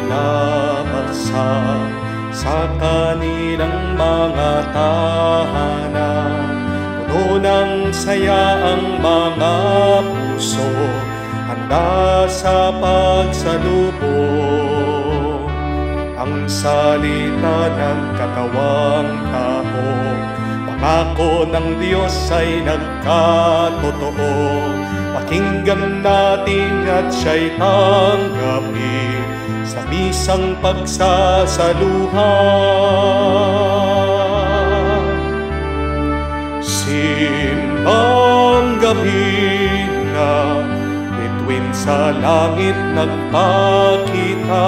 nabasa sa kanilang mga tahanan. Puno ng saya ang mga puso, handa sa pagsalubong. Ang salita ng katawang tao, pangako ng Diyos ay nagkatotoo. Pakinggan natin at siya'y tanggapin sa misang pagsasaluhan. Simbang gabi na, bituin sa langit nagpakita.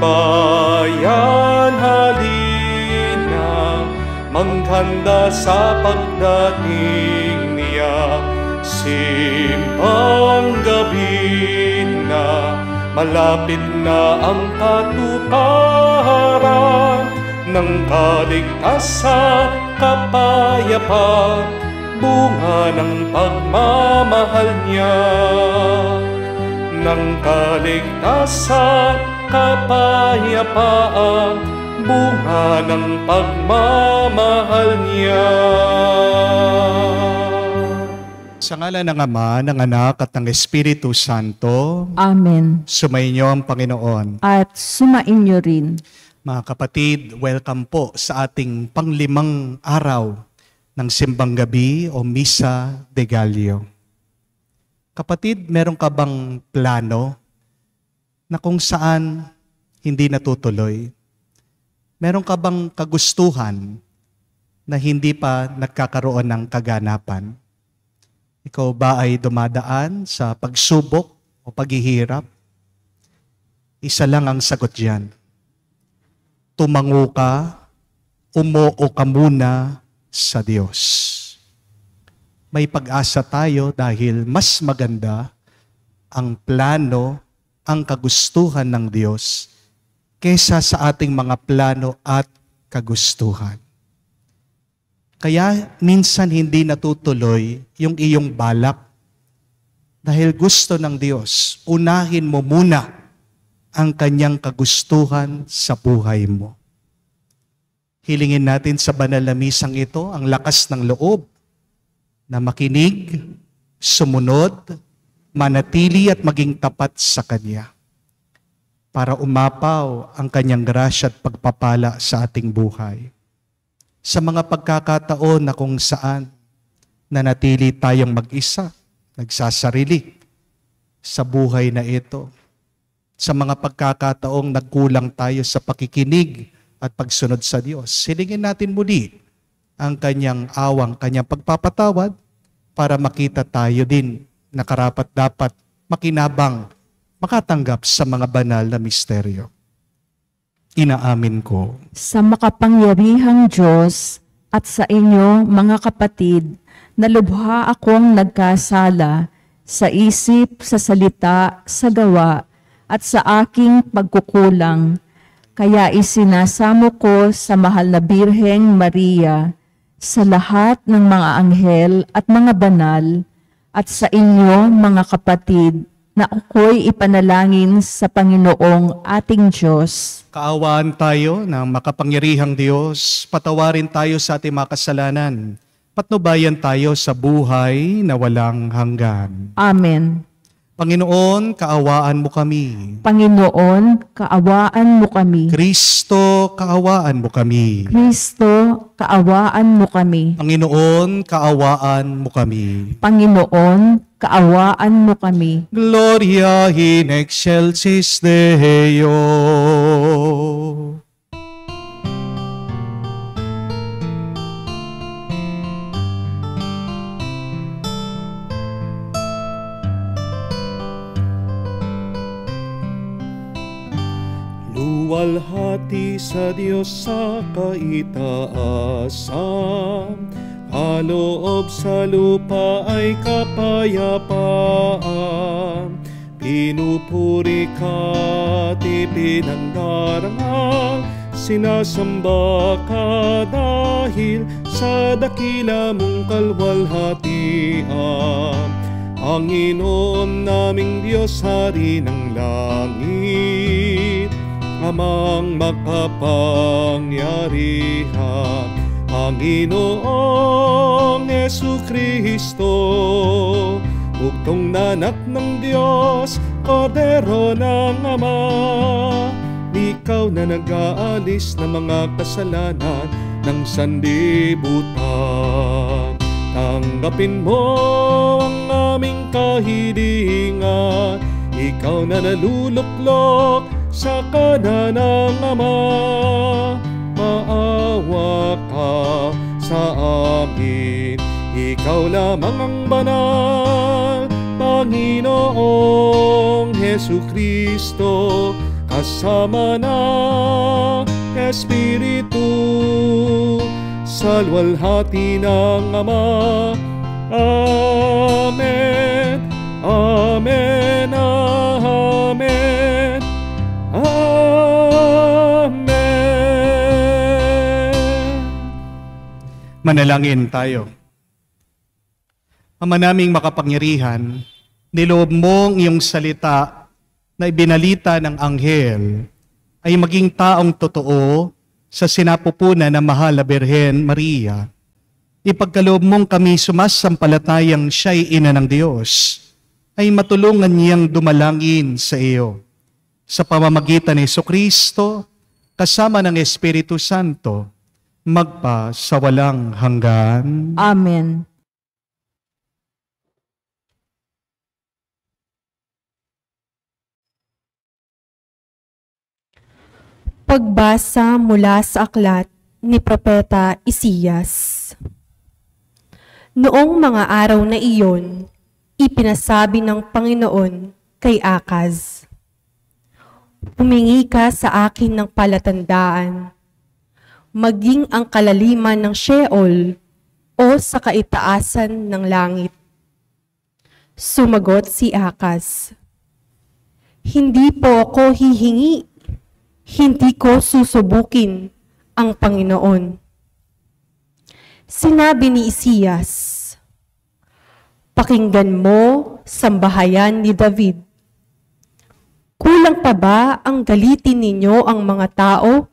Bayan, halina, maghanda sa pagdating niya. Simbang gabi na, malapit na ang katuparan ng kaligtasan, kapayapaan, bunga ng pagmamahal niya. Ng kaligtasan, kapayapaan, bunga ng pagmamahal niya. Sa ngalan ng Ama, ng Anak at ng Espiritu Santo. Amen. Sumainyo ang Panginoon. At sumainyo rin. Mga kapatid, welcome po sa ating panglimang araw ng Simbang Gabi o Misa de Gallo. Kapatid, meron ka bang plano na kung saan hindi natutuloy? Meron ka bang kagustuhan na hindi pa nagkakaroon ng kaganapan? Ikaw ba ay dumadaan sa pagsubok o paghihirap? Isa lang ang sagot diyan. Tumango ka, umuo ka muna sa Diyos. May pag-asa tayo dahil mas maganda ang plano, ang kagustuhan ng Diyos kesa sa ating mga plano at kagustuhan. Kaya minsan hindi natutuloy yung iyong balak dahil gusto ng Diyos, unahin mo muna ang kanyang kagustuhan sa buhay mo. Hilingin natin sa banal na misang ito ang lakas ng loob na makinig, sumunod, manatili at maging tapat sa Kanya para umapaw ang Kanyang grasya at pagpapala sa ating buhay. Sa mga pagkakataon na kung saan nanatili tayong mag-isa, nagsasarili sa buhay na ito, sa mga pagkakataong nagkulang tayo sa pakikinig at pagsunod sa Diyos, silingin natin muli ang Kanyang awang, Kanyang pagpapatawad para makita tayo din na karapat-dapat makinabang, makatanggap sa mga banal na misteryo. Inaamin ko Sa makapangyarihang Diyos at sa inyo, mga kapatid, na lubha akong nagkasala sa isip, sa salita, sa gawa, at sa aking pagkukulang. Kaya isinasamo ko sa mahal na Birheng Maria, sa lahat ng mga anghel at mga banal, at sa inyo, mga kapatid, na ako'y ipanalangin sa Panginoong ating Diyos. kaawaan tayo ng makapangyarihang Diyos, patawarin tayo sa ating mga kasalanan, patnubayan tayo sa buhay na walang hanggan. Amen. Panginoon, kaawaan mo kami. Panginoon, kaawaan mo kami. Kristo, kaawaan mo kami. Kristo, kaawaan mo kami. Panginoon, kaawaan mo kami. Panginoon, kaawaan mo kami. Gloria in excelsis Deo. Luwalhati sa Diyos sa kaitaasan, kaloob sa lupa ay kapayapaan. Pinupuri ka at ipinandarangal, sinasamba ka dahil sa dakila mong kalwalhatian. Panginoon naming Diyos, Hari ng langit, Amang makapangyarihan, Panginoong Jesucristo, bugtong na anak ng Diyos, Kordero ng Ama, ikaw na nag-aalis ng mga kasalanan ng sanlibutan. Tanggapin mo ang aming kahilingan, ikaw na naluluklok sa kanan ng Ama. Maawa ka sa amin, ikaw lamang ang banal, Panginoong Jesucristo, kasama ng Espiritu, sa luwalhati ng Ama. Amen, amen, amen, amen. Manalangin tayo. Ama naming makapangyarihan, niloob mong iyong salita na ibinalita ng anghel ay maging taong totoo sa sinapupunan ng mahal na Birhen Maria. Ipagkaloob mong kami sumasampalatayang siya'y ina ng Diyos, ay matulungan niyang dumalangin sa iyo. Sa pamamagitan ni Jesucristo, kasama ng Espiritu Santo, magpa sa walang hanggan. Amen. Pagbasa mula sa aklat ni Propeta Isaias. Noong mga araw na iyon, ipinasabi ng Panginoon kay Akaz, "Humingi ka sa akin ng palatandaan, maging ang kalaliman ng Sheol o sa kaitaasan ng langit." Sumagot si Akaz, "Hindi po ako hihingi. Hindi ko susubukin ang Panginoon." Sinabi ni Isaias, "Pakinggan mo, sambahayan ni David. Kulang pa ba ang galitin ninyo ang mga tao,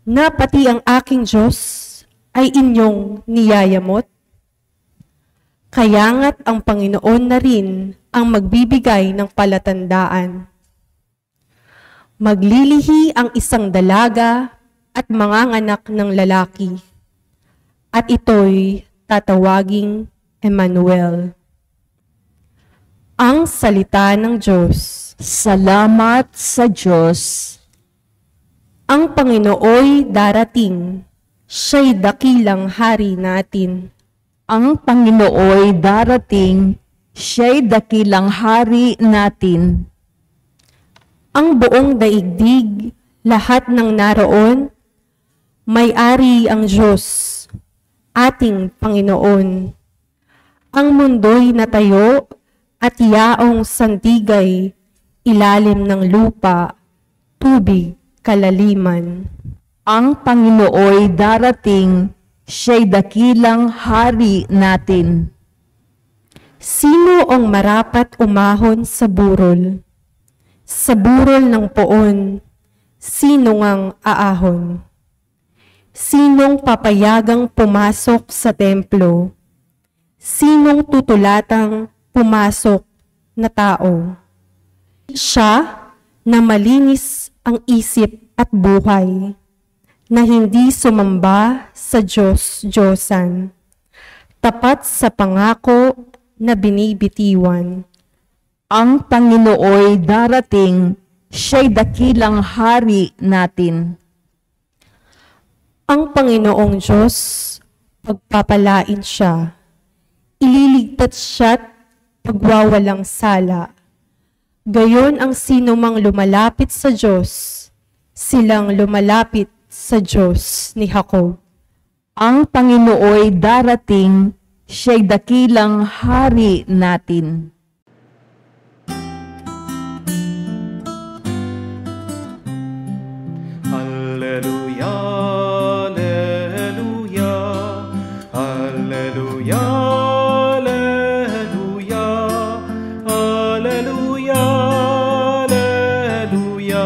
na pati ang aking Diyos ay inyong niyayamot? Kaya nga't ang Panginoon na rin ang magbibigay ng palatandaan. Maglilihi ang isang dalaga at manganganak ng lalaki, at ito'y tatawaging Emmanuel." Ang salita ng Diyos. Salamat sa Diyos. Ang Panginooy darating, siya'y dakilang hari natin. Ang Panginooy darating, siya'y dakilang hari natin. Ang buong daigdig, lahat ng naroon, may-ari ang Diyos, ating Panginoon. Ang mundo'y natayo at yaong sandigay, ilalim ng lupa, tubig, kalaliman. Ang Panginooy darating, siya'y dakilang hari natin. Sino ang marapat umahon sa burol? Sa burol ng poon, sino ngang aahon? Sinong papayagang pumasok sa templo? Sinong tutulatang pumasok na tao? Siya na malinis ang isip at buhay, na hindi sumamba sa Diyos-Diyosan, tapat sa pangako na binibitiwan. Ang Panginooy darating, siya'y dakilang hari natin. Ang Panginoong Diyos, pagpapalain siya, ililigtas siya't pagwawalang sala. Gayon ang sinumang lumalapit sa Diyos, silang lumalapit sa Diyos ni Jacob. Ang Panginooy darating, siya'y dakilang hari natin. Alleluia, alleluia, alleluia, alleluia, alleluia, alleluia,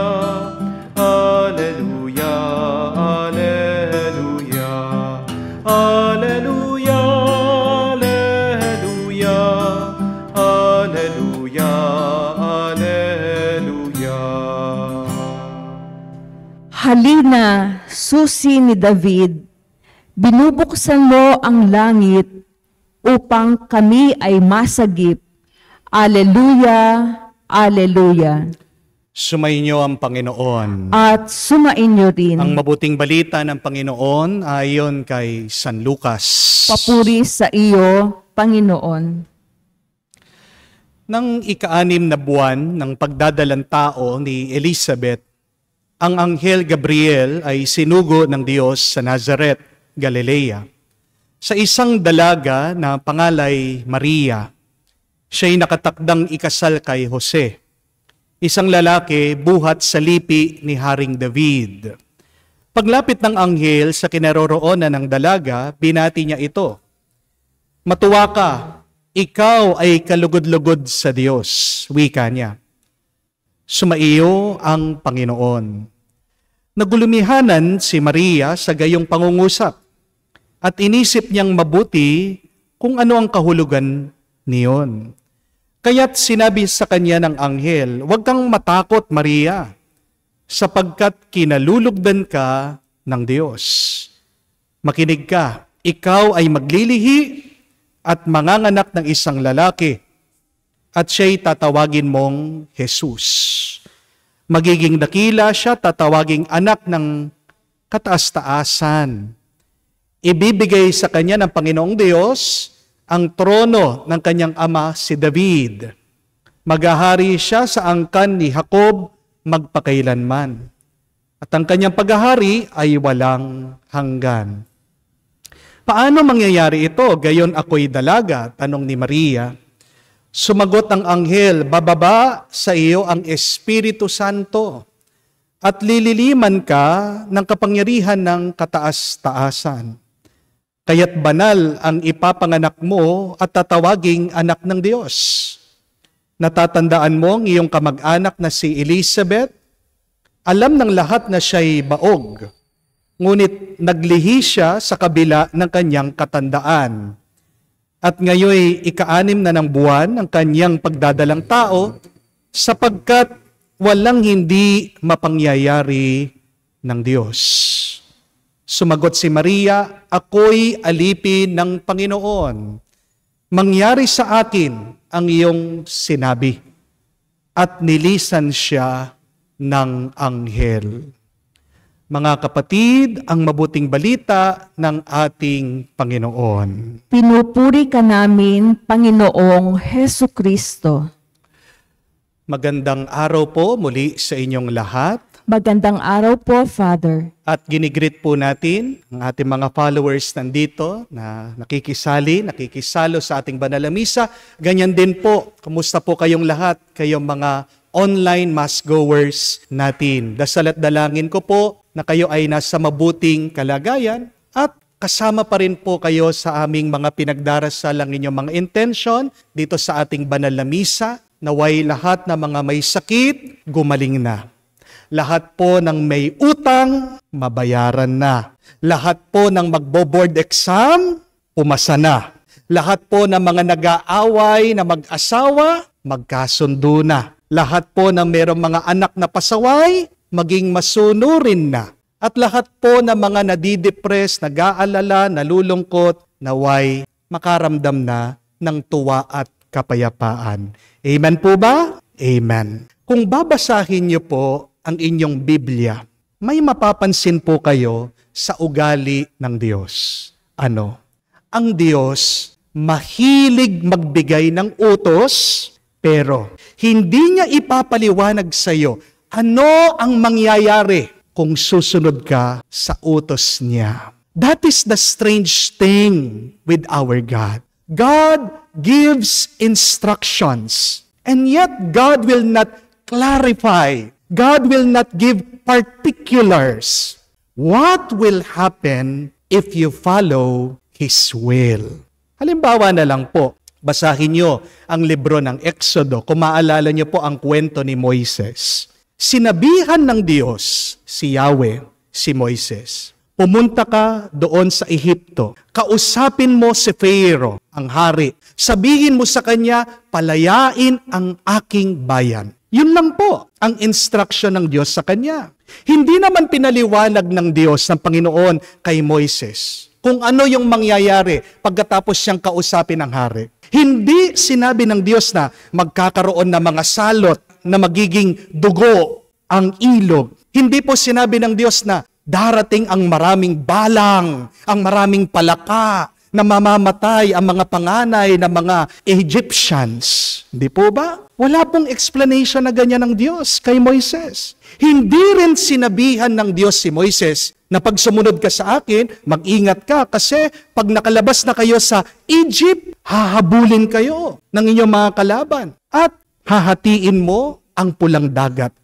Halina, susi ni David, binubuksan mo ang langit upang kami ay masagip. Alleluia, Alleluia. Sumainyo ang Panginoon. At sumainyo rin. Ang mabuting balita ng Panginoon ayon kay San Lucas. Papuri sa iyo, Panginoon. Nang ika-6 na buwan ng pagdadalang tao ni Elizabeth, ang Anghel Gabriel ay sinugo ng Diyos sa Nazareth, Galilea, sa isang dalaga na pangalay Maria. Siya'y nakatakdang ikasal kay Jose, isang lalaki buhat sa lipi ni Haring David. Paglapit ng anghel sa kinaroroonan ng dalaga, binati niya ito. Matuwa ka, ikaw ay kalugod-lugod sa Diyos, wika niya. Sumaiyo ang Panginoon. Nagulumihanan si Maria sa gayong pangungusap at inisip niyang mabuti kung ano ang kahulugan niyon. Kaya't sinabi sa kanya ng anghel, "Huwag kang matakot, Maria, sapagkat kinalulugdan ka ng Diyos. Makinig ka, ikaw ay maglilihi at manganganak ng isang lalaki, at siya'y tatawagin mong Jesus. Magiging dakila siya, tatawaging anak ng kataas-taasan. Ibibigay sa kanya ng Panginoong Diyos ang trono ng kanyang ama si David. Maghahari siya sa angkan ni Jacob magpakailanman. At ang kanyang paghahari ay walang hanggan." Paano mangyayari ito? Gayon ako'y dalaga, tanong ni Maria. Sumagot ang anghel, "Bababa sa iyo ang Espiritu Santo at lililiman ka ng kapangyarihan ng kataas-taasan. Kaya't banal ang ipapanganak mo at tatawaging anak ng Diyos. Natatandaan mo ang iyong kamag-anak na si Elizabeth? Alam ng lahat na siya'y baog, ngunit naglihi siya sa kabila ng kanyang katandaan. At ngayoy ika-6 na ng buwan ang kanyang pagdadalang tao, sapagkat walang hindi mapangyayari ng Diyos." Sumagot si Maria, "Ako'y alipin ng Panginoon. Mangyari sa akin ang iyong sinabi." At nilisan siya ng anghel. Mga kapatid, ang mabuting balita ng ating Panginoon. Pinupuri ka namin, Panginoong Hesu Kristo. Magandang araw po muli sa inyong lahat. Magandang araw po, Father. At ginigreet po natin ang ating mga followers nandito na nakikisalo sa ating banal na misa. Ganyan din po, kumusta po kayong lahat, kayong mga online mass goers natin. Dasal at dalangin ko po na kayo ay nasa mabuting kalagayan at kasama pa rin po kayo sa aming mga pinagdarasal ang inyong mga intention dito sa ating banal na misa. Naway lahat na mga may sakit, gumaling na. Lahat po ng may utang, mabayaran na. Lahat po ng magbo-board exam, pumasa na. Lahat po ng mga nag-aaway na mag-asawa, magkasundo na. Lahat po ng mayroong mga anak na pasaway, maging masunurin na. At lahat po ng mga nadidepress, nag-aalala, nalulungkot, naway makaramdam na ng tuwa at kapayapaan. Amen po ba? Amen. Kung babasahin niyo po ang inyong Biblia, may mapapansin po kayo sa ugali ng Diyos. Ano? Ang Diyos mahilig magbigay ng utos, pero hindi niya ipapaliwanag sa iyo ano ang mangyayari kung susunod ka sa utos niya. That is the strange thing with our God. God gives instructions, and yet God will not clarify. God will not give particulars. What will happen if you follow His will? Halimbawa na lang po, basahin niyo ang libro ng Exodo. Kung maalala niyo po ang kwento ni Moises. Sinabihan ng Diyos si Yahweh, si Moises, "Pumunta ka doon sa Ehipto. Kausapin mo si Pharaoh, ang hari. Sabihin mo sa kanya, palayain ang aking bayan." Yun lang po ang instruction ng Diyos sa kanya. Hindi naman pinaliwanag ng Diyos ng Panginoon kay Moises kung ano yung mangyayari pagkatapos siyang kausapin ng hari. Hindi sinabi ng Diyos na magkakaroon ng mga salot na magiging dugo ang ilog. Hindi po sinabi ng Diyos na darating ang maraming balang, ang maraming palaka, na mamamatay ang mga panganay ng mga Egyptians. Hindi po ba? Wala pong explanation na ganyan ng Diyos kay Moises. Hindi rin sinabihan ng Diyos si Moises na pag sumunod ka sa akin, mag-ingat ka kasi pag nakalabas na kayo sa Egypt, hahabulin kayo ng inyong mga kalaban at hahatiin mo ang pulang dagat.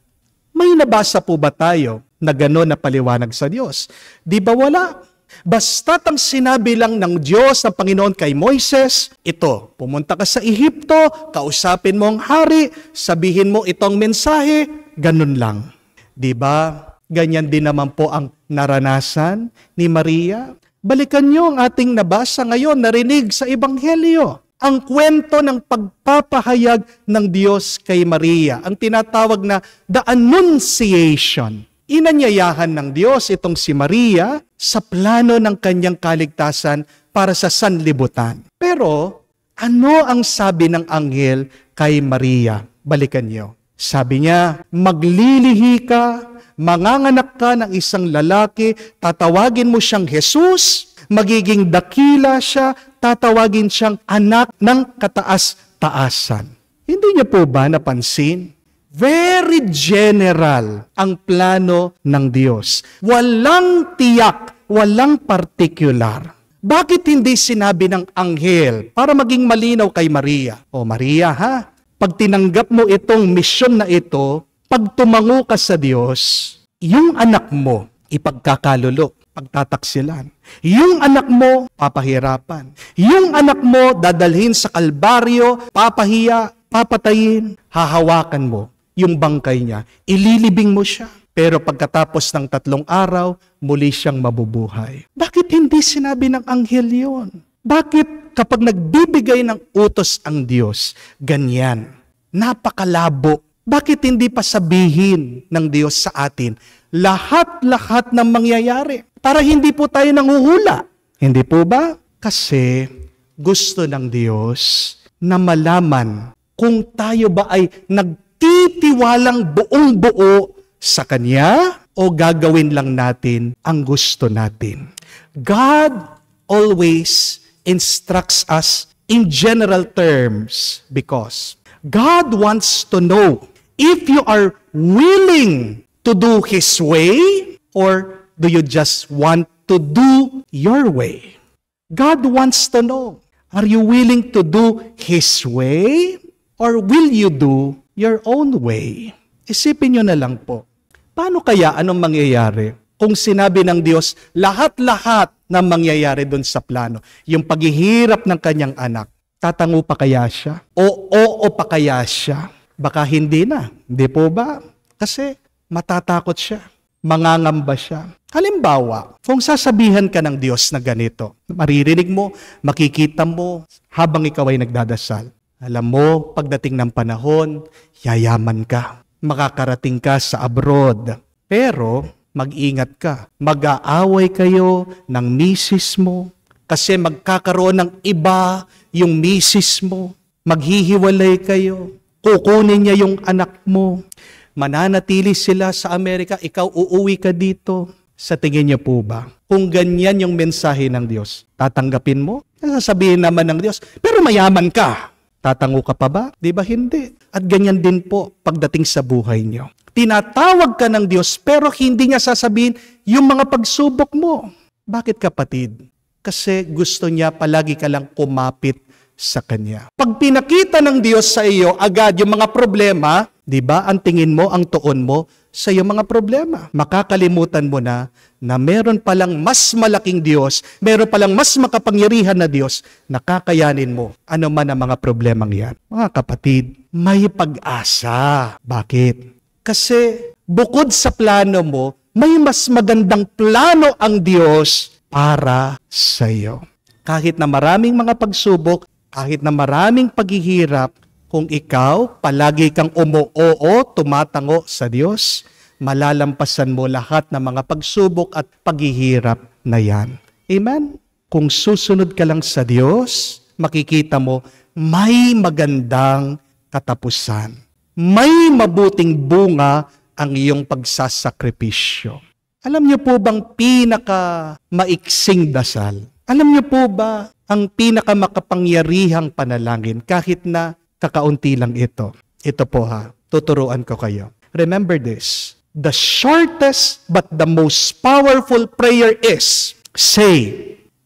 May nabasa po ba tayo na gano'n na paliwanag sa Diyos? Di ba wala? Basta't ang sinabi lang ng Diyos ng Panginoon kay Moises, ito, pumunta ka sa Ehipto, kausapin mo ang hari, sabihin mo itong mensahe, ganun lang. Di ba? Ganyan din naman po ang naranasan ni Maria. Balikan niyo ang ating nabasa ngayon, narinig sa Ebanghelyo. Ang kwento ng pagpapahayag ng Diyos kay Maria, ang tinatawag na the Annunciation. Inanyayahan ng Diyos itong si Maria sa plano ng kanyang kaligtasan para sa sanlibutan. Pero, ano ang sabi ng anghel kay Maria? Balikan niyo. Sabi niya, maglilihi ka, manganganak ka ng isang lalaki, tatawagin mo siyang Jesus, magiging dakila siya, tatawagin siyang anak ng kataas-taasan. Hindi niyo po ba napansin? Very general ang plano ng Diyos. Walang tiyak, walang particular. Bakit hindi sinabi ng anghel para maging malinaw kay Maria? O Maria ha, pag tinanggap mo itong misyon na ito, pag tumango ka sa Diyos, yung anak mo ipagkakalulok, pagtataksilan. Yung anak mo papahirapan. Yung anak mo dadalhin sa kalbaryo, papahiya, papatayin, hahawakan mo yung bangkay niya, ililibing mo siya. Pero pagkatapos ng 3 araw, muli siyang mabubuhay. Bakit hindi sinabi ng anghel yun? Bakit kapag nagbibigay ng utos ang Diyos, ganyan? Napakalabo. Bakit hindi pa sabihin ng Diyos sa atin, lahat-lahat ng mangyayari, para hindi po tayo nanguhula? Hindi po ba? Kasi gusto ng Diyos na malaman kung tayo ba ay nagtitiwalang buong-buo sa Kanya o gagawin lang natin ang gusto natin. God always instructs us in general terms because God wants to know if you are willing to do His way or do you just want to do your way? God wants to know, are you willing to do His way or will you do your own way? Isipin nyo na lang po, paano kaya anong mangyayari kung sinabi ng Diyos lahat-lahat na mangyayari doon sa plano? Yung paghihirap ng kanyang anak, tatango pa kaya siya? O pa kaya siya? Baka hindi na, hindi po ba? Kasi matatakot siya, mangangamba siya. Halimbawa, kung sasabihan ka ng Diyos na ganito, maririnig mo, makikita mo habang ikaw ay nagdadasal. Alam mo, pagdating ng panahon, yayaman ka. Makakarating ka sa abroad. Pero, mag-ingat ka. Mag-aaway kayo ng misis mo. Kasi magkakaroon ng iba yung misis mo. Maghihiwalay kayo. Kukunin niya yung anak mo. Mananatili sila sa Amerika. Ikaw uuwi ka dito. Sa tingin niyo po ba? Kung ganyan yung mensahe ng Diyos, tatanggapin mo? Sasabihin naman ng Diyos, pero mayaman ka. Tatango ka pa ba? Di ba hindi? At ganyan din po pagdating sa buhay niyo. Tinatawag ka ng Diyos pero hindi niya sasabihin yung mga pagsubok mo. Bakit kapatid? Kasi gusto niya palagi ka lang kumapit sa Kanya. Pag pinakita ng Diyos sa iyo agad yung mga problema, di ba, ang tingin mo, ang tuon mo sa iyong mga problema. Makakalimutan mo na meron palang mas malaking Diyos, meron palang mas makapangyarihan na Diyos na kakayanin mo ano man ang mga problemang yan. Mga kapatid, may pag-asa. Bakit? Kasi bukod sa plano mo, may mas magandang plano ang Diyos para sa iyo. Kahit na maraming mga pagsubok, kahit na maraming paghihirap, Kung ikaw, palagi kang umuoo, tumatango sa Diyos, malalampasan mo lahat ng mga pagsubok at paghihirap na yan. Amen? Kung susunod ka lang sa Diyos, makikita mo, may magandang katapusan. May mabuting bunga ang iyong pagsasakripisyo. Alam niyo po bang pinaka-maiksing dasal? Alam niyo po ba ang pinaka-makapangyarihang panalangin kahit na kakaunti lang ito? Ito po ha, tuturuan ko kayo. Remember this, the shortest but the most powerful prayer is, say,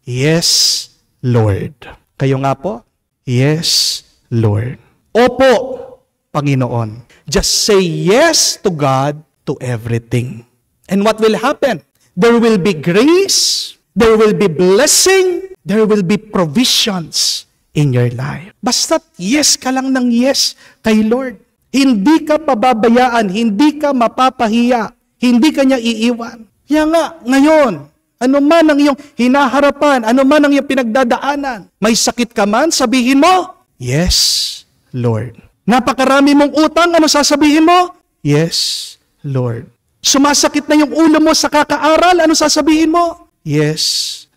yes, Lord. Kayo nga po, yes, Lord. Opo, Panginoon. Just say yes to God to everything. And what will happen? There will be grace, there will be blessing, there will be provisions in your life. Basta't yes ka lang ng yes kay Lord. Hindi ka pababayaan, hindi ka mapapahiya, hindi ka niya iiwan. Kaya nga, ngayon, ano man ang iyong hinaharapan, ano man ang iyong pinagdadaanan, may sakit ka man, sabihin mo, yes, Lord. Napakarami mong utang, ano sasabihin mo? Yes, Lord. Sumasakit na yung ulo mo sa kakaaral, ano sasabihin mo? Yes,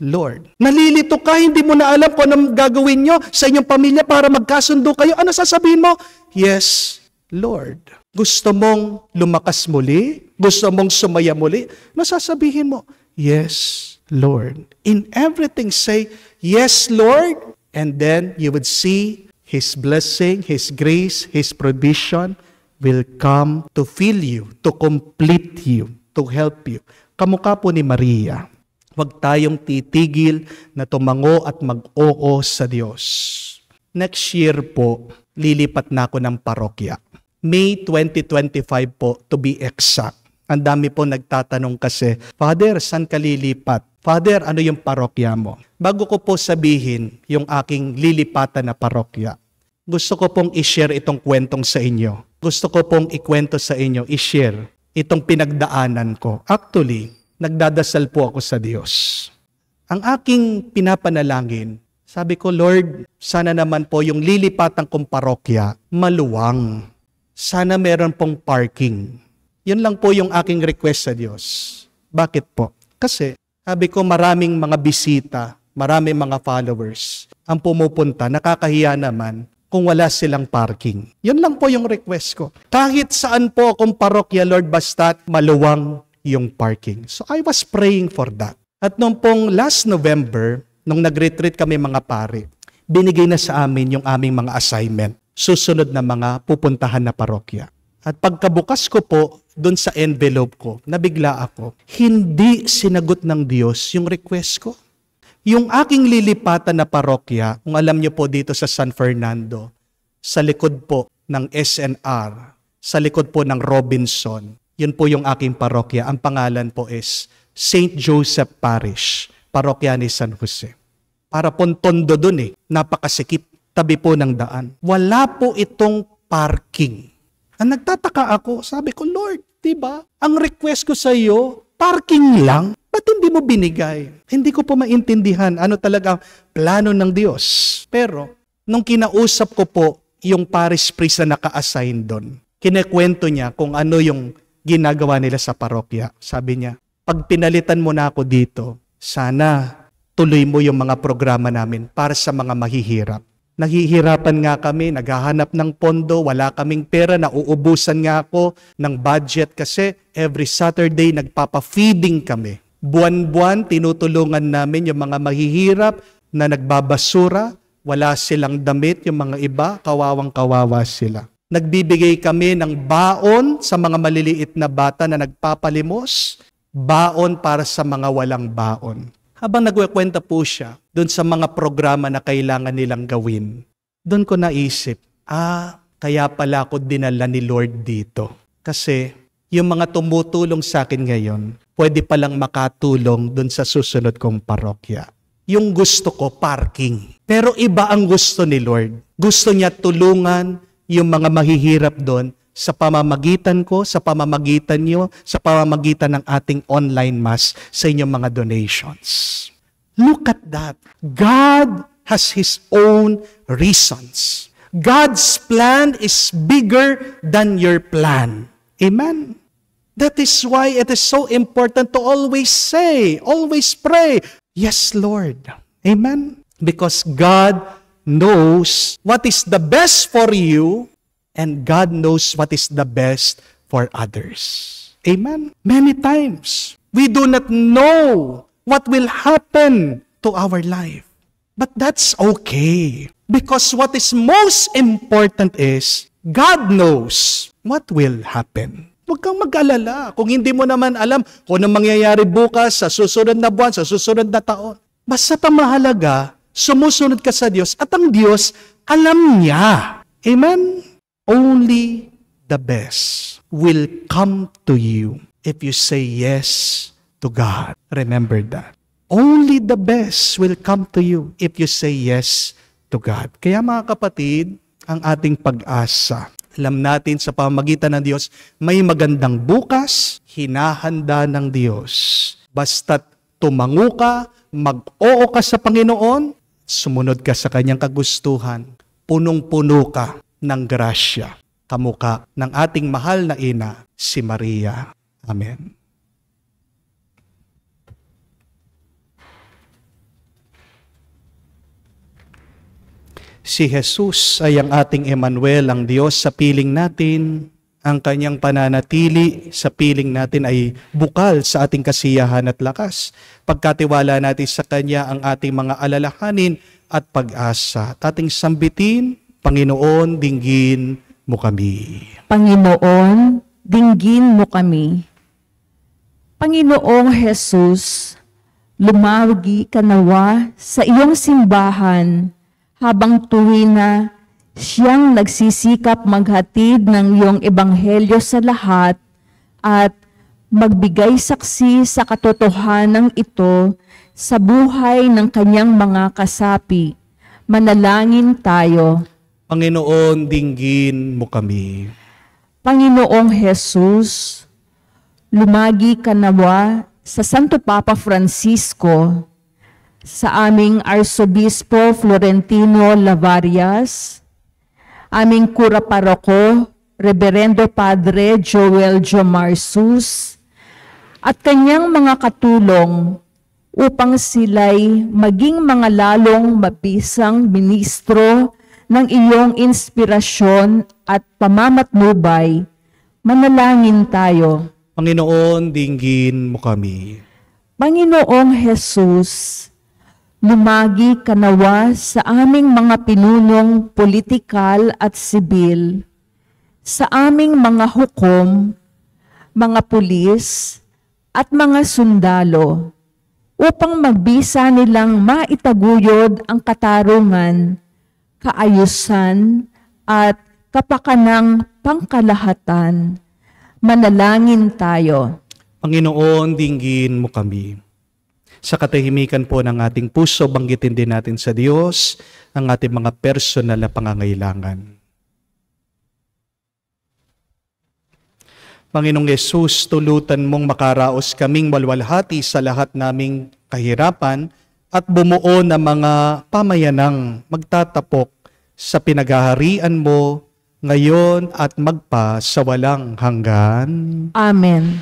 Lord. Nalilito ka, hindi mo na alam kung anong gagawin nyo sa inyong pamilya para magkasundo kayo, ano sasabihin mo? Yes, Lord. Gusto mong lumakas muli? Gusto mong sumaya muli? Ano sasabihin mo? Yes, Lord. In everything say, yes, Lord. And then you would see His blessing, His grace, His provision will come to fill you, to complete you, to help you. Kamukha po ni Maria. Huwag tayong titigil na tumango at mag-oo sa Diyos. Next year po, lilipat na ako ng parokya. May 2025 po, to be exact. Ang dami po nagtatanong kasi, Father, saan ka lilipat? Father, ano yung parokya mo? Bago ko po sabihin yung aking lilipatan na parokya, gusto ko pong i-share itong kwentong sa inyo. Gusto ko pong ikwento sa inyo, i-share itong pinagdaanan ko. Actually, nagdadasal po ako sa Diyos. Ang aking pinapanalangin, sabi ko, Lord, sana naman po yung lilipatan kong parokya, maluwang. Sana meron pong parking. Yun lang po yung aking request sa Diyos. Bakit po? Kasi, sabi ko, maraming mga bisita, maraming mga followers ang pumupunta, nakakahiya naman kung wala silang parking. Yun lang po yung request ko. Kahit saan po akong parokya, Lord, basta't maluwang yung parking. So I was praying for that. At nung pong last November, nung nag-retreat kami mga pare, binigay na sa amin yung aming mga assignment. Susunod na mga pupuntahan na parokya. At pagkabukas ko po, doon sa envelope ko, nabigla ako. Hindi sinagot ng Diyos yung request ko. Yung aking lilipatan na parokya, kung alam niyo po dito sa San Fernando, sa likod po ng SNR, sa likod po ng Robinson, yun po yung aking parokya. Ang pangalan po is St. Joseph Parish, parokya ni San Jose. Para pong tondo dun napakasikip, tabi po ng daan. Wala po itong parking. Ang nagtataka ako, sabi ko, Lord, diba? Ang request ko sa iyo, parking lang. Ba't hindi mo binigay? Hindi ko po maintindihan ano talaga plano ng Diyos. Pero, nung kinausap ko po yung parish priest na naka-assign doon, kinekwento niya kung ano yung ginagawa nila sa parokya. Sabi niya, pag pinalitan mo na ako dito, sana tuloy mo yung mga programa namin para sa mga mahihirap. Naghihirapan nga kami, naghahanap ng pondo, wala kaming pera, nauubusan nga ako ng budget kasi every Saturday nagpapa-feeding kami. Buwan-buwan, tinutulungan namin yung mga mahihirap na nagbabasura, wala silang damit, yung mga iba, kawawang-kawawa sila. Nagbibigay kami ng baon sa mga maliliit na bata na nagpapalimos, baon para sa mga walang baon. Habang nagwekwenta po siya doon sa mga programa na kailangan nilang gawin, doon ko naisip, kaya pala ako dinala ni Lord dito. Kasi yung mga tumutulong sa akin ngayon, pwede palang makatulong doon sa susunod kong parokya. Yung gusto ko, parking. Pero iba ang gusto ni Lord. Gusto niya tulungan yung mga mahihirap doon sa pamamagitan ko, sa pamamagitan niyo, sa pamamagitan ng ating online mass sa inyong mga donations. Look at that. God has His own reasons. God's plan is bigger than your plan. Amen? That is why it is so important to always say, always pray, yes, Lord. Amen? Because God knows what is the best for you and God knows what is the best for others. Amen? Many times, we do not know what will happen to our life. But that's okay. Because what is most important is, God knows what will happen. Huwag kang mag-alala. Kung hindi mo naman alam kung anong mangyayari bukas, sa susunod na buwan, sa susunod na taon. Basta ang mahalaga, sumusunod ka sa Diyos at ang Diyos, alam niya. Amen? Only the best will come to you if you say yes to God. Remember that. Only the best will come to you if you say yes to God. Kaya mga kapatid, ang ating pag-asa, alam natin sa pamamagitan ng Diyos, may magandang bukas, hinahanda ng Diyos. Basta't tumango ka, mag-oo ka sa Panginoon, sumunod ka sa Kanyang kagustuhan, punong-puno ka ng grasya, kamukha ng ating mahal na ina, si Maria. Amen. Si Jesus ay ang ating Emmanuel, ang Diyos sa piling natin. Ang Kanyang pananatili sa piling natin ay bukal sa ating kasiyahan at lakas. Pagkatiwala natin sa Kanya ang ating mga alalahanin at pag-asa. At ating sambitin, Panginoon, dinggin mo kami. Panginoon, dinggin mo kami. Panginoong Jesus, lumawagi ka nawa sa iyong simbahan habang tuwina siyang nagsisikap maghatid ng iyong ebanghelyo sa lahat at magbigay saksi sa katotohanan ito sa buhay ng kanyang mga kasapi. Manalangin tayo. Panginoon, dinggin mo kami. Panginoong Jesus, lumagi ka nawa sa Santo Papa Francisco, sa aming Arsobispo Florentino Lavarias, aming Kura Paroko, Reverendo Padre Joel Jomarsus, at kanyang mga katulong upang sila'y maging mga lalong mabisang ministro ng iyong inspirasyon at pamamatnubay. Manalangin tayo. Panginoon, dinggin mo kami. Panginoong Jesus, lumagi ka nawa sa aming mga pinunong politikal at sibil, sa aming mga hukom, mga pulis, at mga sundalo, upang magbisa nilang maitaguyod ang katarungan, kaayusan, at kapakanang pangkalahatan. Manalangin tayo. Panginoon, dinggin mo kami. Sa katahimikan po ng ating puso, banggitin din natin sa Diyos ang ating mga personal na pangangailangan. Panginoong Yesus, tulutan mong makaraos kaming walwalhati sa lahat naming kahirapan at bumuo na mga pamayanang magtatapok sa pinaghaharian mo ngayon at magpa sa walang hanggan. Amen.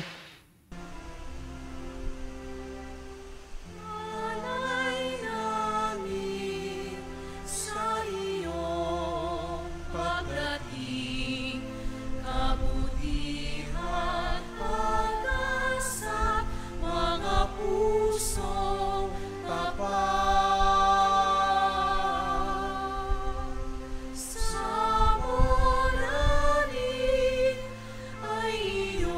Ay iyo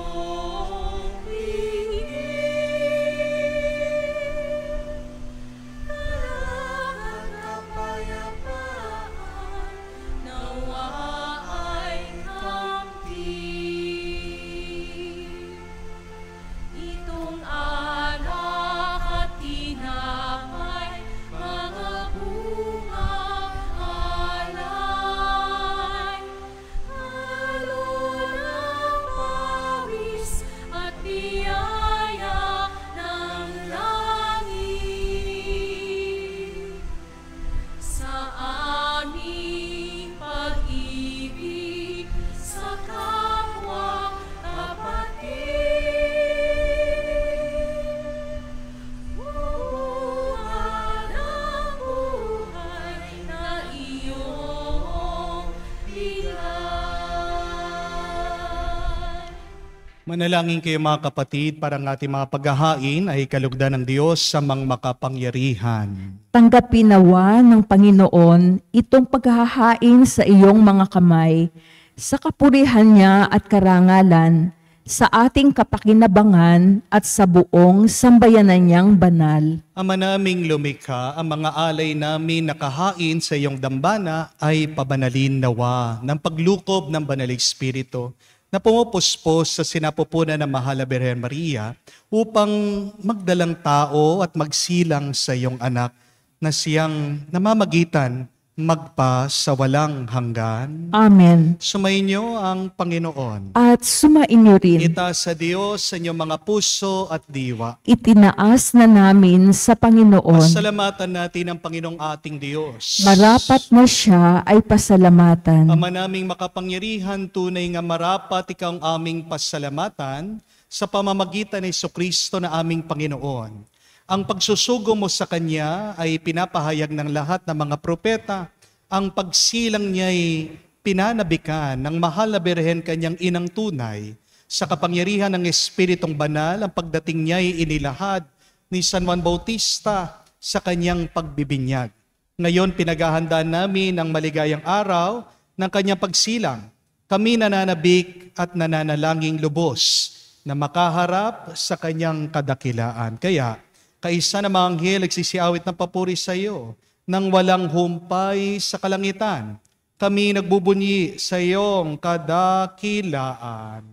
Manalangin kayo mga kapatid para ang ating mga paghahain ay kalugdan ng Diyos sa mga makapangyarihan. Tanggapin nawa ng Panginoon itong paghahain sa iyong mga kamay, sa kapurihan niya at karangalan, sa ating kapakinabangan at sa buong sambayanan niyang banal. Ama naming lumikha, ang mga alay namin nakahain sa iyong dambana ay pabanalin nawa ng paglukob ng Banal Espiritu na pumupuspos sa sinapupunan ng Mahal na Birhen Maria upang magdalang tao at magsilang sa iyong anak na siyang namamagitan magpa sa walang hanggan. Amen. Sumainyo ang Panginoon. At sumainyo rin. Itaas sa Diyos sa inyong mga puso at diwa. Itinaas na namin sa Panginoon. Pasalamatan natin ang Panginoong ating Diyos. Marapat na siya ay pasalamatan. Ama naming makapangyarihan, tunay nga marapat ikaw ang aming pasalamatan sa pamamagitan ni Jesucristo na aming Panginoon. Ang pagsusugo mo sa Kanya ay pinapahayag ng lahat ng mga propeta. Ang pagsilang niya'y pinanabikan ng Mahal na Birhen Kanyang inang tunay. Sa kapangyarihan ng Espiritong Banal, ang pagdating niya'y inilahad ni San Juan Bautista sa kanyang pagbibinyag. Ngayon, pinaghahandaan namin ang maligayang araw ng kanyang pagsilang. Kami nananabik at nananalangin lubos na makaharap sa kanyang kadakilaan. Kaya, kaisa ng mga anghel nagsisiawit ng papuri sa iyo, nang walang humpay sa kalangitan. Kami nagbubunyi sa iyong kadakilaan.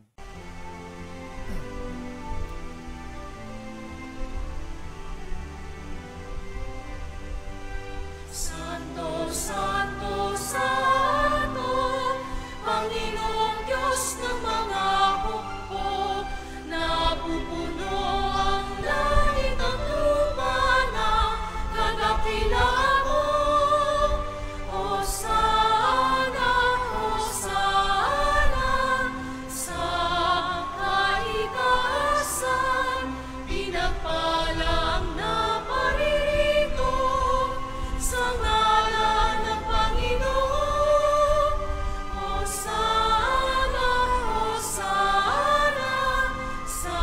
Santo, Santo, Santo, Panginoong Diyos ng mga hukbo, napupuno ang langit at lupa ng kadakilaan mo. Hosana, Hosana, sa kaitaasan, pinagpala ang naparito sa ngalan ng Panginoon. Hosana, Hosana, sa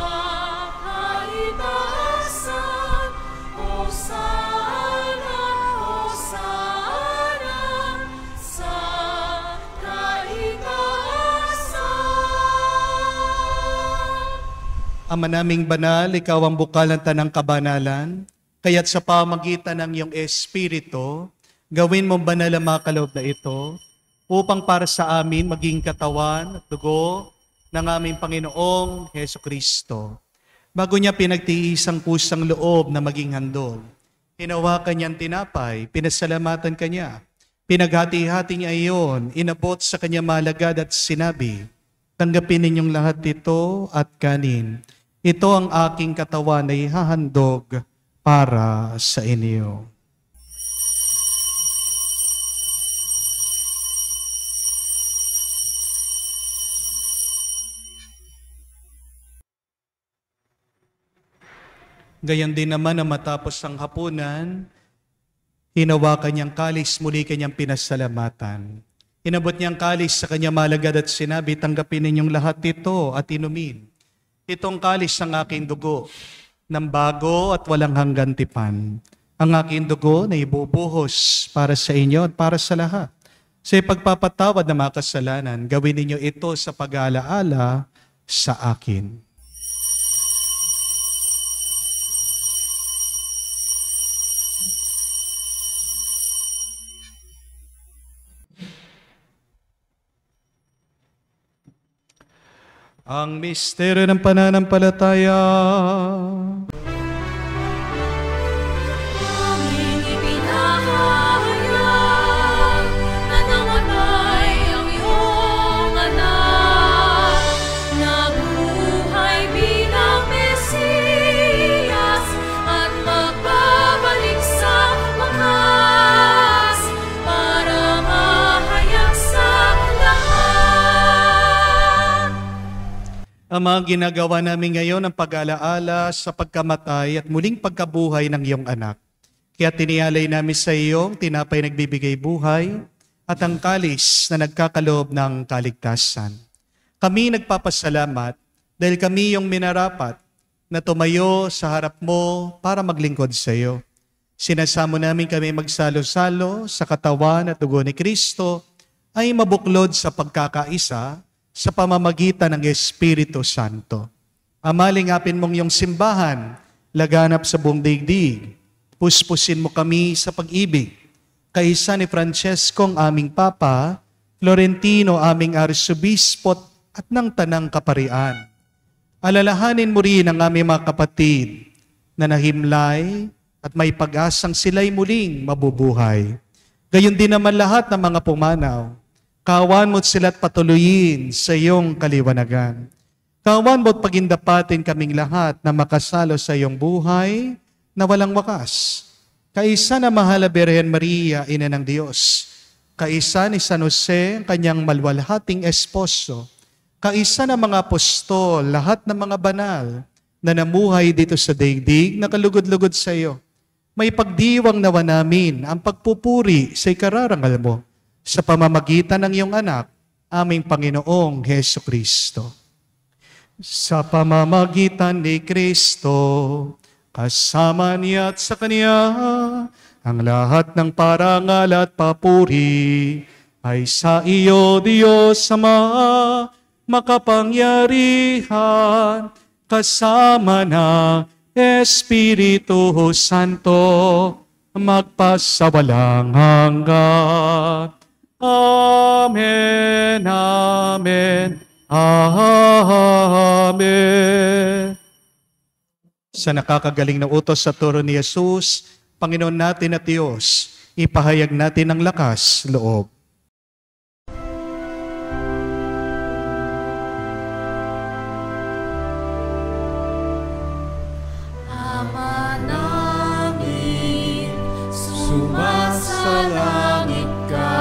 kaitaasan. Hosana, Hosana, sa kaitaasan. Ama naming banal, ikaw ang bukal ng tanang kabanalan, kaya't sa pamagitan ng iyong Espiritu, gawin mong banal ang mga kaloob na ito, upang para sa amin maging katawan at dugo ng aming Panginoong Heso Kristo. Bago niya pinagtiis ang kusang loob na maging handog, hinawakan niyang tinapay, pinasalamatan kanya, pinaghati-hati niya iyon, inabot sa kanya malagad at sinabi, tanggapin ninyong lahat ito at kanin. Ito ang aking katawan na ihahandog para sa inyo. Gayon din naman na matapos ang hapunan, hinawakan niyang kalis, muli kanyang pinasalamatan. Inabot niyang kalis sa kanya malagad at sinabi, tanggapin ninyong lahat ito at inumin. Itong kalis ng aking dugo, ng bago at walang hanggan tipan. Ang aking dugo na ibubuhos para sa inyo at para sa lahat. Sa pagpapatawad ng mga kasalanan, gawin ninyo ito sa pag-aalaala sa akin. Ang misteryo ng pananampalataya. Aming ipinahayag na namatay ang iyong anak, nabuhay bilang Mesiyas at magbabalik sa wakas para mahayag sa lahat. Ang mga ginagawa namin ngayon ang pag-alaala sa pagkamatay at muling pagkabuhay ng iyong anak. Kaya tinialay namin sa iyo tinapay nagbibigay buhay at ang kalis na nagkakaloob ng kaligtasan. Kami nagpapasalamat dahil kami yung minarapat na tumayo sa harap mo para maglingkod sa iyo. Sinasamo namin kami magsalo-salo sa katawan at dugo ni Kristo ay mabuklod sa pagkakaisa sa pamamagitan ng Espiritu Santo. Amalingapin mong yung simbahan, laganap sa buong daigdig. Puspusin mo kami sa pag-ibig. Kaisa ni Francesco ang aming Papa, Florentino aming Arsobispo at ng Tanang Kaparian. Alalahanin mo rin ang aming mga kapatid na nahimlay at may pag-asang sila'y muling mabubuhay. Gayon din naman lahat ng mga pumanaw. Kawan mo't sila't patuloyin sa iyong kaliwanagan. Kawan mo't pagindapatin kaming lahat na makasalo sa iyong buhay na walang wakas. Kaisa na mahal na Birhen Maria, Ina ng Diyos. Kaisa ni San Jose, ang kanyang malwalhating esposo. Kaisa ng mga apostol, lahat ng mga banal na namuhay dito sa daigdig na kalugod-lugod sa iyo. May pagdiwang nawa namin ang pagpupuri sa ikararangal mo sa pamamagitan ng iyong anak, aming Panginoong Heso Kristo. Sa pamamagitan ni Kristo, kasama niya at sa Kanya, ang lahat ng parangal at papuri ay sa iyo, Diyos Ama, makapangyarihan, kasama ng Espiritu Santo, magpasawalang hanggan. Amen, amen, amen. Sa nakakagaling na utos sa turo ni Jesus, Panginoon natin at Diyos, ipahayag natin ang lakas loob. Ama namin, sumasalangit ka,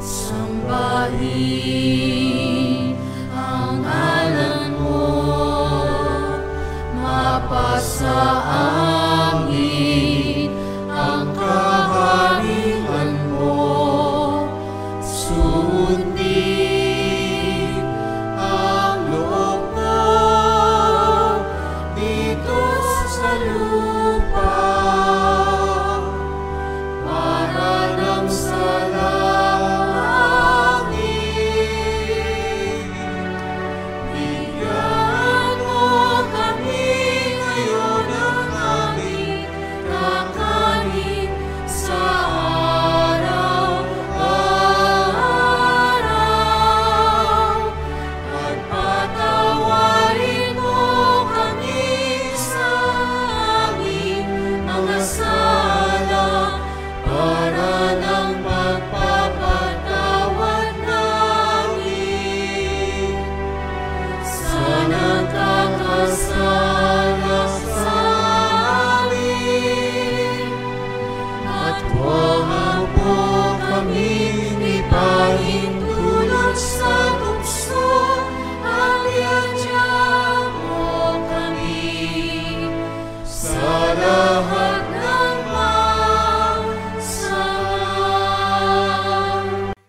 sambahin ang ngalan mo, mapasa amin ang kaharian mo, sundin ang loob mo dito sa lupa, para nang sa langit. Bigyan mo kami ngayon ng aming kakanin sa araw-araw, at patawarin mo kami sa aming mga sala, para ng pagpapatawad namin sa nagkakasala sa amin. At huwag mo kaming ipahintulot sa tukso, at iadya mo kami sa lahat ng masama.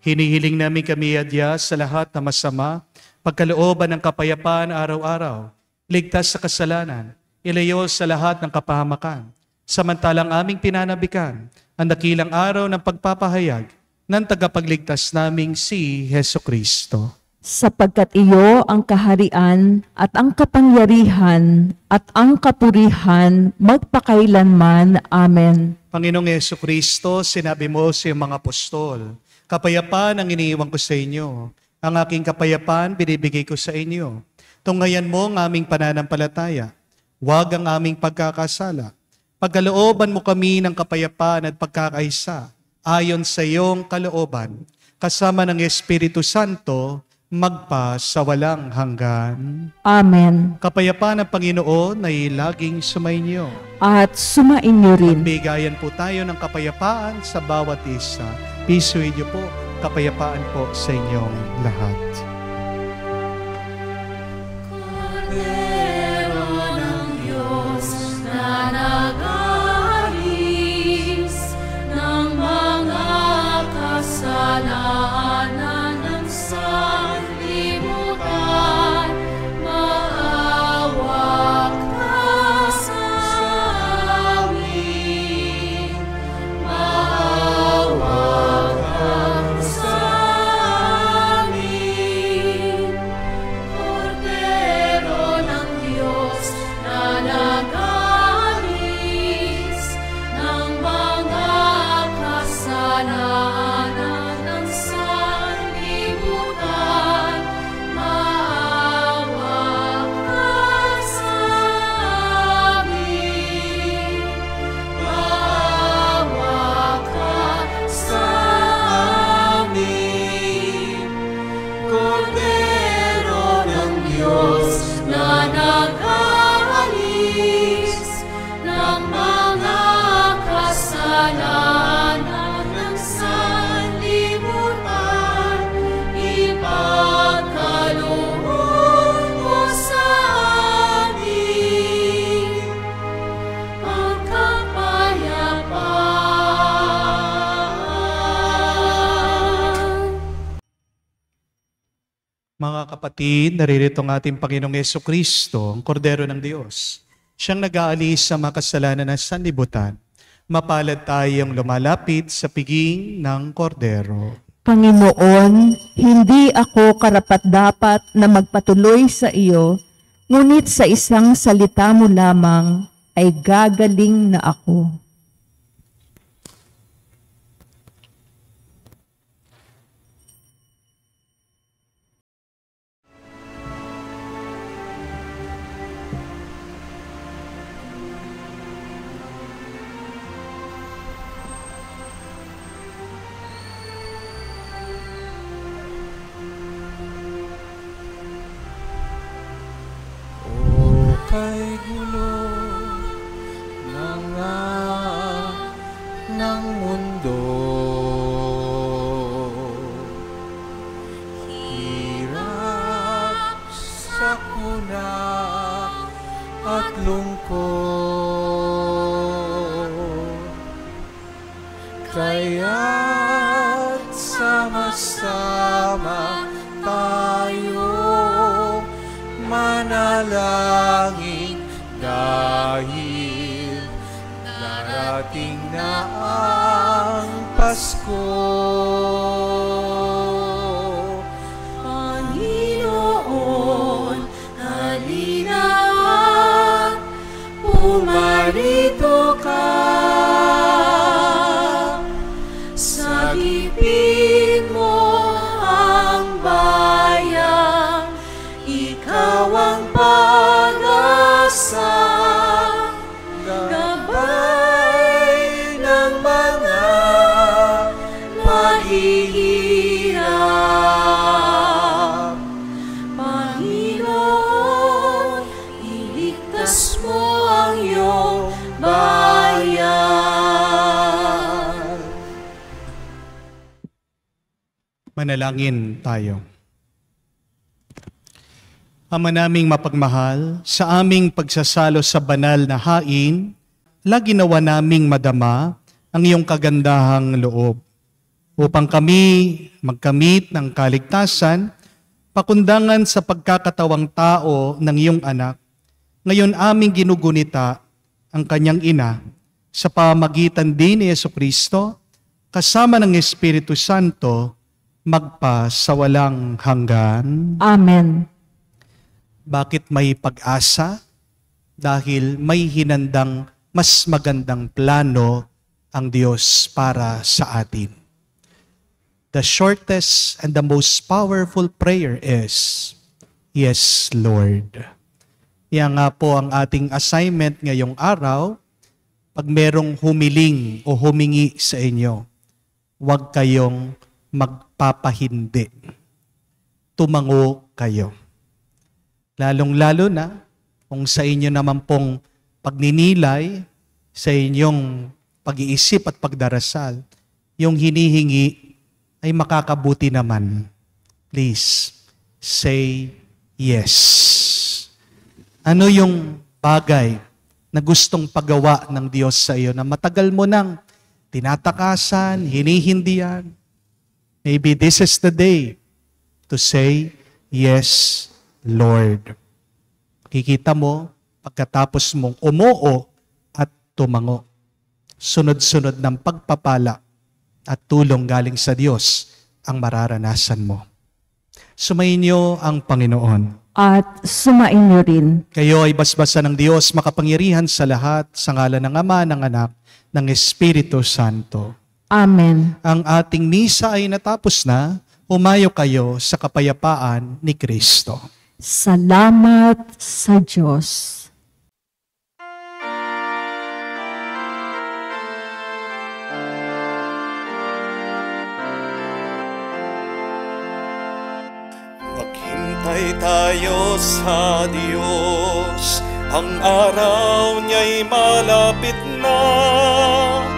Hinihiling namin kami adya sa lahat na masama, pagkalooban ng kapayapaan araw-araw, ligtas sa kasalanan, ilayo sa lahat ng kapahamakan, samantalang aming pinanabikan ang dakilang araw ng pagpapahayag ng tagapagligtas naming si Heso Kristo. Sapagkat iyo ang kaharian at ang kapangyarihan at ang kapurihan magpakailanman. Amen. Panginoong Heso Kristo, sinabi mo sa iyong mga apostol, kapayapaan ang iniiwan ko sa inyo. Ang aking kapayapaan binibigay ko sa inyo. Tunghayan mo ang aming pananampalataya. Huwag ang aming pagkakasala. Pagkalooban mo kami ng kapayapaan at pagkakaisa ayon sa iyong kalooban, kasama ng Espiritu Santo, magpa sa walang hanggan. Amen. Kapayapaan ng Panginoon ay laging sumainyo. At sumainyo rin. Bigayan po tayo ng kapayapaan sa bawat isa. Pisuin niyo po, kapayapaan po sa inyong lahat. Kordero ng Diyos na nag-aalis ng mga kasalanan ng sanlibutan, kapatid, naririto ang ating Panginoong Jesucristo, ang Kordero ng Diyos. Siyang nag-aalis sa mga kasalanan ng sanlibutan. Mapalad tayong lumalapit sa piging ng Kordero. Panginoon, hindi ako karapat-dapat na magpatuloy sa iyo, ngunit sa isang salita mo lamang ay gagaling na ako. Kay gulo ng mundo, hirap, sakuna at lungkot, kaya't sama-sama tayong manalangin dahil darating na ang Pasko. Panginoon, halina at pumarito ka. Sagipin mo ang bayan, ikaw ang pag-asa, gabay ng mga mahihirap. Panginoon, iligtas mo ang iyong bayan. Manalangin tayo. Ama naming mapagmahal, sa aming pagsasalo sa banal na hain, lagi nawa naming madama ang iyong kagandahang loob upang kami magkamit ng kaligtasan, pakundangan sa pagkakatawang tao ng iyong anak. Ngayon aming ginugunita ang kanyang ina sa pamagitan din ni Jesucristo, kasama ng Espiritu Santo, magpa sa walang hanggan. Amen. Bakit may pag-asa? Dahil may hinandang mas magandang plano ang Diyos para sa atin. The shortest and the most powerful prayer is, Yes, Lord. Yan nga po ang ating assignment ngayong araw. Pag merong humiling o humingi sa inyo, huwag kayong magpapahindi. Tumango kayo. Lalong-lalo na kung sa inyo naman pong pagninilay, sa inyong pag-iisip at pagdarasal, yung hinihingi ay makakabuti naman. Please, say yes. Ano yung bagay na gustong pagawa ng Diyos sa iyo na matagal mo nang tinatakasan, hinihindihan? Maybe this is the day to say, Yes, Lord. Kikita mo, pagkatapos mong umuo at tumango, sunod-sunod ng pagpapala at tulong galing sa Diyos ang mararanasan mo. Sumayin niyo ang Panginoon. At sumain niyo rin. Kayo ay basbasan ng Diyos, makapangyarihan sa lahat, sa ngalan ng Ama, ng Anak, ng Espiritu Santo. Amen. Ang ating misa ay natapos na. Umayo kayo sa kapayapaan ni Kristo. Salamat sa Diyos. Maghintay tayo sa Diyos, ang araw niya'y malapit na.